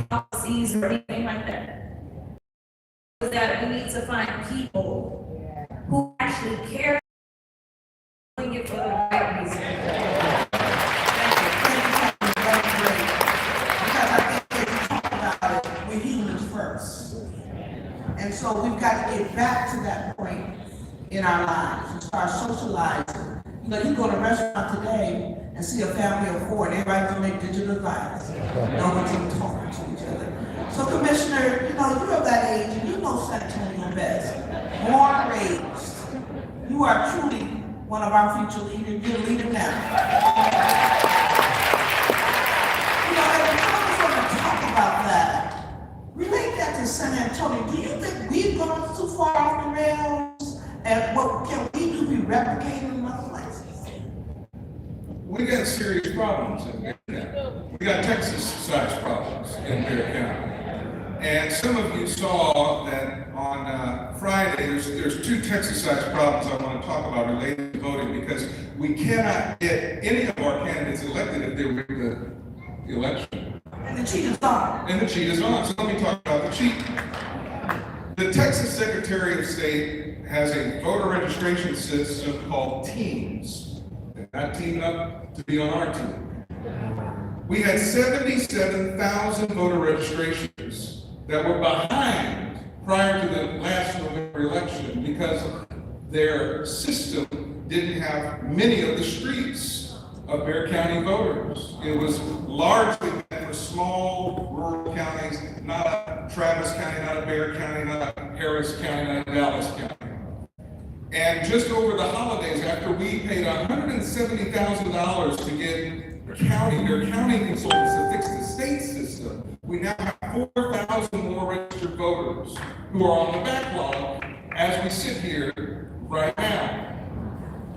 policies or anything like that. That we need to find people who actually care doing it for the right reason. Because I think that you talk about it, we're humans first. And so we've got to get back to that point in our lives and start socializing. You know, you go to a restaurant today and see a family of four, and everybody's gonna make digital advice. No one's even talking to each other. So Commissioner, you know, you're of that age and you know San Antonio best. Born and raised. You are truly one of our future leaders. You're a leader now. You know, as we want to talk about that, relate that to San Antonio. Do you think we've gone too far off the rails? And what can we do to be replicated in other places? We got serious problems in Bear County. We got Texas-sized problems in Bear County. And some of you saw that on Friday, there's two Texas-sized problems I want to talk about related to voting, because we cannot get any of our candidates elected if they rig the election. And the cheat is on. And the cheat is on. So let me talk about the cheat. The Texas Secretary of State has a voter registration system called Teams. They're not teaming up to be on our team. We had 77,000 voter registrations that were behind prior to the last November election because their system didn't have many of the streets of Bear County voters. It was largely meant for small rural counties, not a Travis County, not a Bear County, not a Harris County, not a Dallas County. And just over the holidays, after we paid $170,000 to get their county consultants to fix the state system, we now have 4,000 more registered voters who are on the backlog as we sit here right now.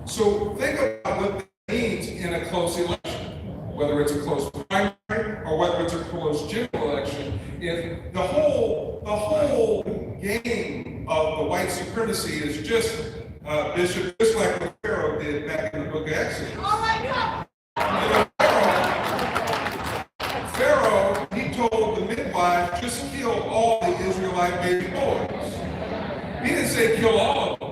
So think about what that means in a close election, whether it's a close primary or whether it's a close general election. If the whole game of the white supremacy is just, Bishop, just like what Pharaoh did back in the book of Exodus. Oh my God! You know, Pharaoh, he told the midwife, just kill all the Israelite baby boys. He didn't say kill all of them.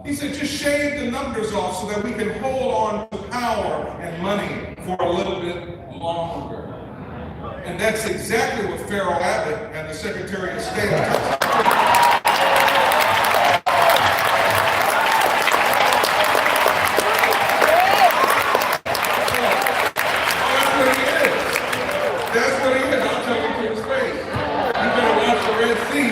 He said just shave the numbers off so that we can hold on to power and money for a little bit longer. And that's exactly what Pharaoh Abbott and the Secretary of State That's what he is. I'll tell you to his face. You better watch the Red Sea.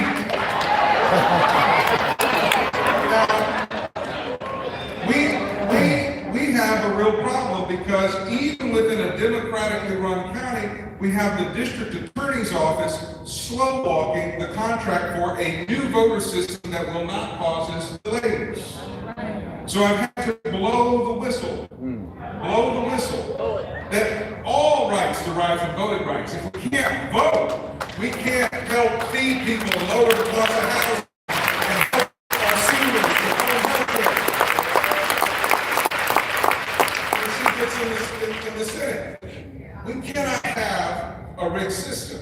We have a real problem because even within a democratically run county, we have the district attorney's office slow walking the contract for a new voter system that will not cause us delays. So I've had to blow the whistle. That all rights derive from voting rights. If we can't vote, we can't help feed people and lower the cost of housing and help our seniors and in the Senate. We cannot have a rigged system,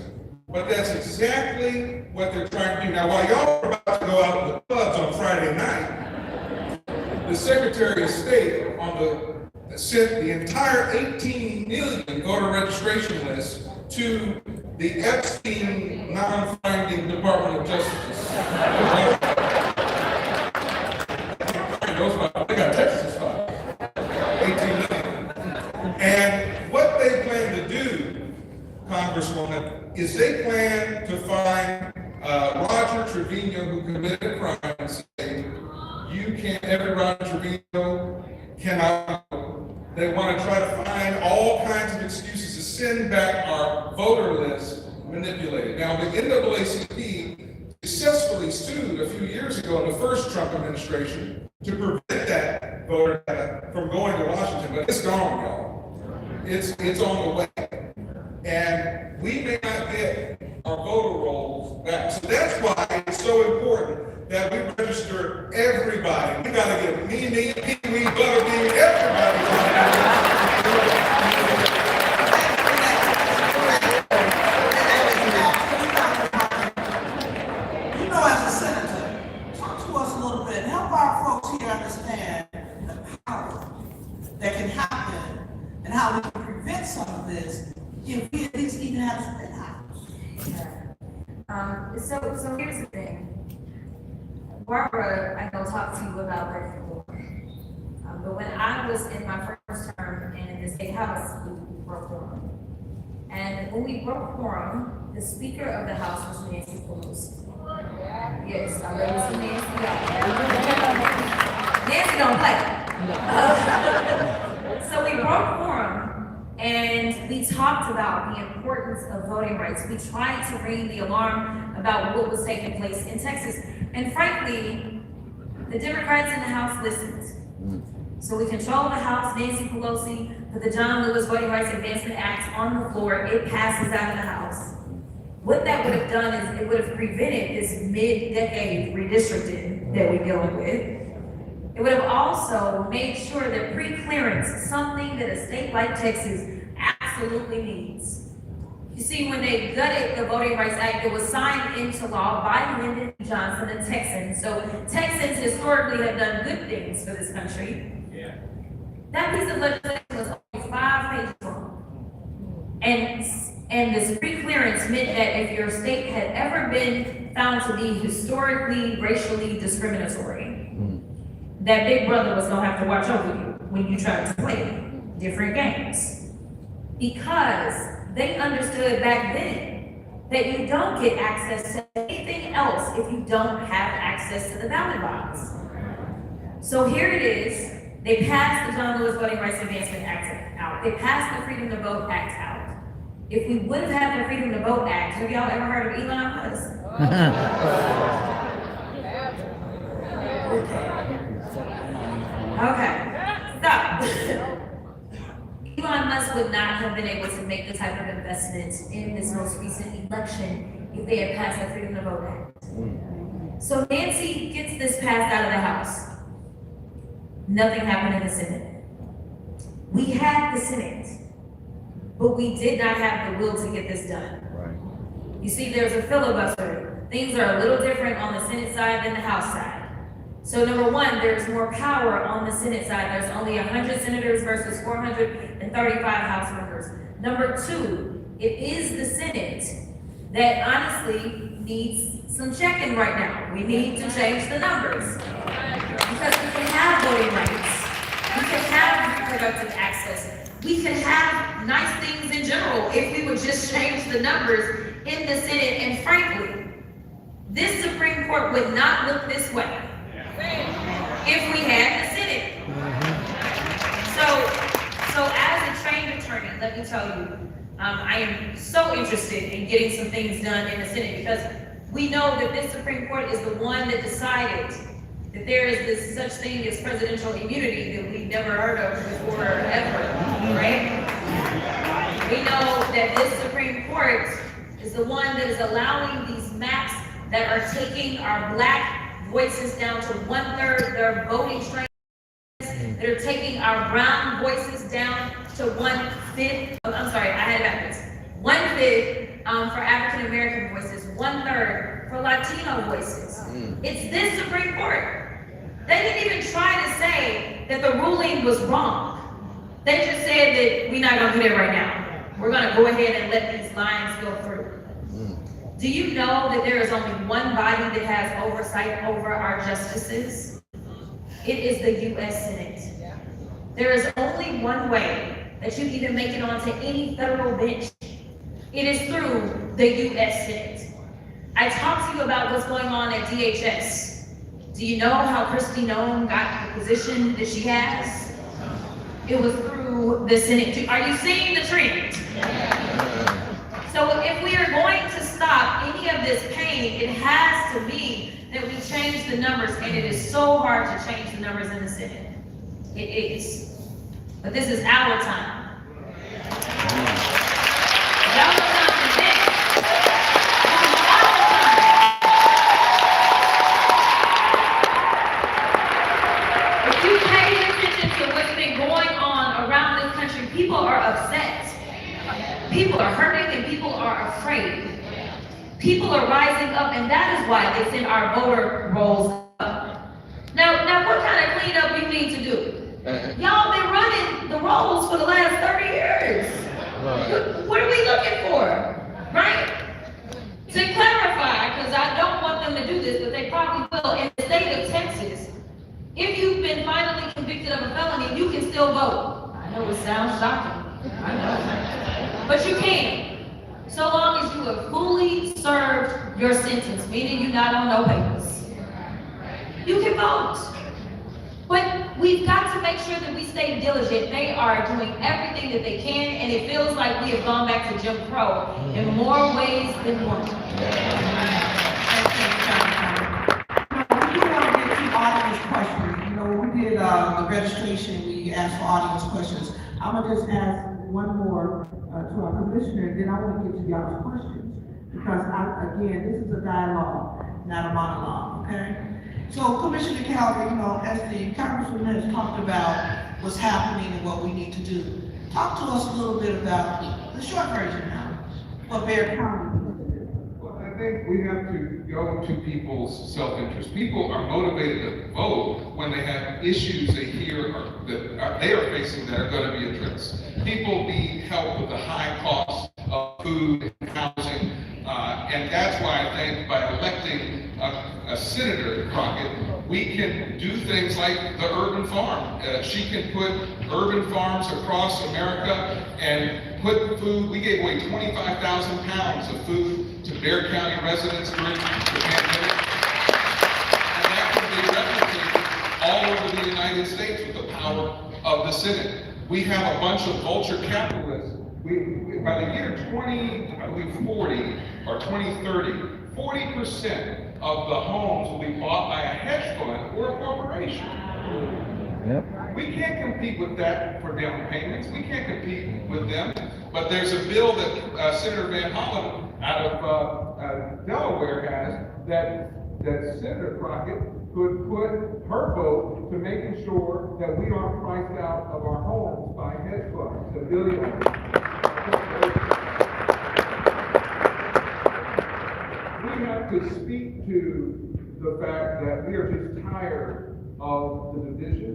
but that's exactly what they're trying to do. Now, while y'all are about to go out to the clubs on Friday night, the Secretary of State sent the entire 18 million voter registration list to the Epstein non-finding Department of Justice. They got Texas files. 18 million. And what they plan to do, Congresswoman, is they plan to find Roger Trevino, who committed a crime, and say, you can't, every Roger Trevino cannot. They want to try to find all kinds of excuses to send back our voter list manipulated. Now, the NAACP successfully sued a few years ago in the first Trump administration to prevent that voter data from going to Washington, but it's gone, y'all. It's on the way. And we may not get our voter rolls back. So that's why it's so important that we register everybody. We gotta get me, Pee-wee, Butterbean, everybody. is, if we at least even have split house. So here's the thing. Barbara, I know, talked to you about that before. But when I was in my first term in the state house, we broke quorum. And when we broke quorum, the speaker of the house was Nancy Pelosi. Yes, I read some Nancy out. Nancy don't play. So we broke quorum and we talked about the importance of voting rights. We tried to ring the alarm about what was taking place in Texas. And frankly, the Democrats in the House listened. So we control the House. Nancy Pelosi put the John Lewis Voting Rights Advancement Act on the floor. It passes out of the House. What that would have done is it would have prevented this mid-decade redistricting that we're dealing with. It would have also made sure that pre-clearance, something that a state like Texas absolutely needs. You see, when they gutted the Voting Rights Act, it was signed into law by Lyndon Johnson and Texans. So Texans historically have done good things for this country. Yeah. That piece of legislation was only 5 pages long. And this pre-clearance meant that if your state had ever been found to be historically, racially discriminatory, that big brother was gonna have to watch over you when you tried to play different games. Because they understood back then that you don't get access to anything else if you don't have access to the ballot box. So here it is, they passed the John Lewis Voting Rights Advancement Act out. They passed the Freedom to Vote Act out. If we would have had the Freedom to Vote Act, have y'all ever heard of Elon Musk? Okay, stop. Elon Musk would not have been able to make the type of investments in this most recent election if they had passed the Freedom to Vote Act. So Nancy gets this passed out of the House. Nothing happened in the Senate. We had the Senate, but we did not have the will to get this done. Right. You see, there's a filibuster. Things are a little different on the Senate side than the House side. So number one, there's more power on the Senate side. There's only 100 senators versus 435 House members. Number two, it is the Senate that honestly needs some checking right now. We need to change the numbers. Because we can have voting rights. We can have reproductive access. We can have nice things in general if we would just change the numbers in the Senate. And frankly, this Supreme Court would not look this way if we had the Senate. So as a trained attorney, let me tell you, I am so interested in getting some things done in the Senate because we know that this Supreme Court is the one that decided that there is this such thing as presidential immunity that we've never heard of before ever, right? We know that this Supreme Court is the one that is allowing these maps that are taking our Black voices down to 1/3 their voting strength, that are taking our brown voices down to 1/5, I'm sorry, I had it backwards. 1/5 for African American voices, 1/3 for Latino voices. It's this Supreme Court. They didn't even try to say that the ruling was wrong. They just said that we're not gonna do that right now. We're gonna go ahead and let these lines go through. Do you know that there is only one body that has oversight over our justices? It is the U.S. Senate. There is only one way that you even make it onto any federal bench. It is through the U.S. Senate. I talked to you about what's going on at DHS. Do you know how Kristi Noem got the position that she has? It was through the Senate. Are you seeing the trend? So if we are going to stop any of this pain, it has to be that we change the numbers, and it is so hard to change the numbers in the Senate. It is. But this is our time. Y'all know something big. This is our time. If you pay attention to what's been going on around this country, people are upset. People are hurting and people are afraid. People are rising up, and that is why they send our voter rolls up. Now what kind of cleanup you need to do? Y'all been running the rolls for the last 30 years. What are we looking for, right? To clarify, because I don't want them to do this, but they probably will. In the state of Texas, if you've been finally convicted of a felony, you can still vote. I know it sounds shocking. I know. But you can. So long as you have fully served your sentence, meaning you're not on no papers. You can vote. But we've got to make sure that we stay diligent. They are doing everything that they can, and it feels like we have gone back to Jim Crow in more ways than one. Audience questions. You know, when we did the registration, we asked for audience questions. I'm gonna just ask one more to our commissioner, and then I want to get to y'all's questions. Because again, this is a dialogue, not a monologue, okay? So Commissioner Calvert, you know, as the Congressman has talked about what's happening and what we need to do, talk to us a little bit about the short version now, what Bear County. I think we have to go to people's self-interest. People are motivated to vote when they have issues they hear that they are facing that are going to be addressed. People need help with the high cost of food and housing, and that's why I think by electing a Senator Crockett, we can do things like the urban farm. She can put urban farms across America and put food. We gave away 25,000 pounds of food to Bexar County residents during the pandemic. And that can be replicated all over the United States with the power of the Senate. We have a bunch of vulture capitalists. By the year 2040 or 2030, 40% of the homes will be bought by a hedge fund or a corporation. Yep. We can't compete with that for down payments. We can't compete with them. But there's a bill that Senator Van Hollen out of Delaware has that Senator Crockett could put her vote to making sure that we aren't priced out of our homes by hedge funds, the billionaires. We have to speak to the fact that we are just tired of the division.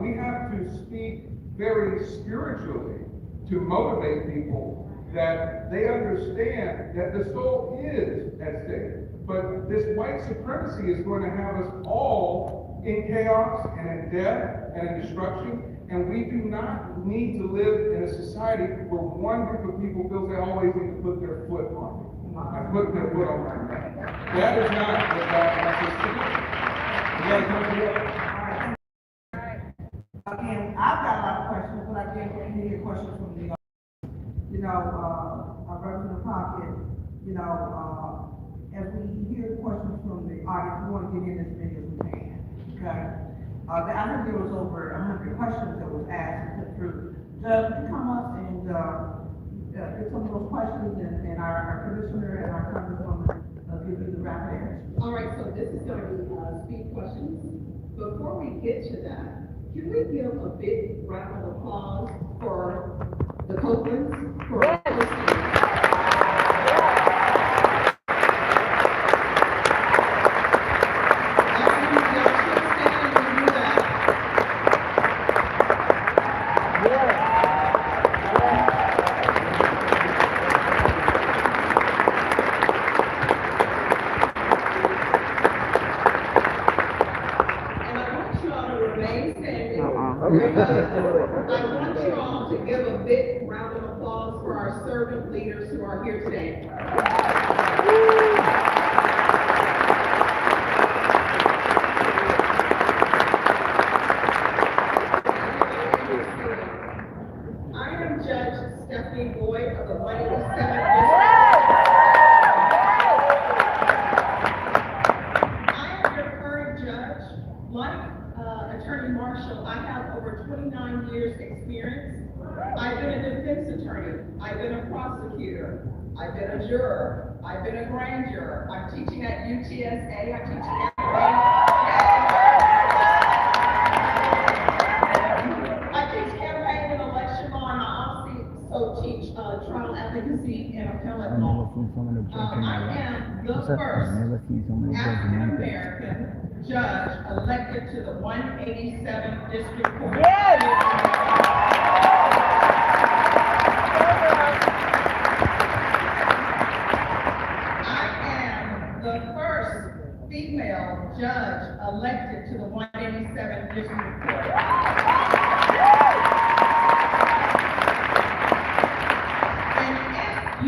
We have to speak very spiritually to motivate people that they understand that the soul is at stake. But this white supremacy is going to have us all in chaos and in death and in destruction. And we do not need to live in a society where one group of people feels they always need to put their foot on me. I put their foot on my neck. That is not what God wants us to do. We got to come together. Again, I've got a lot of questions, but I can't wait to hear questions from the audience. You know, Representative Crockett, you know, as we hear questions from the audience, we want to get in as many as we can, okay? I heard there was over 100 questions that was asked and put through. Doug, could you come up and get some of those questions, and our commissioner and our congresswoman give you the rapid answers? All right, so this is going to be speed questions. Before we get to that, can we give a big round of applause for the Copelands for hosting? I want you all to give a big round of applause for our servant leaders who are here today. I am Judge Stephanie Boyd of the 187th District. I am your current judge. Like Attorney Marshall, I have over 29 years experience. I've been a defense attorney. I've been a prosecutor. I've been a juror. I've been a grand juror. I'm teaching at UTSA. I'm teaching at I teach campaign and election law, and I also teach trial advocacy and appellate law. I am the first African-American judge elected to the 187th District Court. Yes!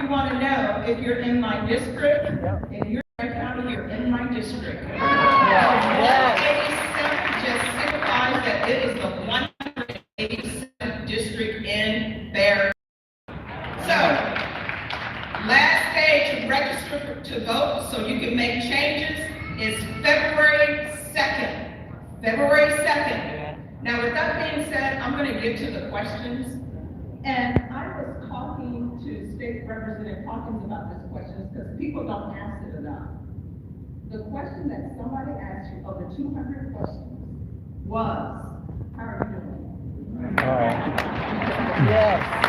you want to know if you're in my district, if you're in county, you're in my district. 187 just signifies that it is the 187th district in Bear. So, last day to register to vote so you can make changes is February 2nd. February 2nd. Now, with that being said, I'm going to get to the questions. And I was talking to State Representative Hawkins about this question because people don't ask it enough. The question that somebody asked you of the 200 questions was, how are you doing? Yes.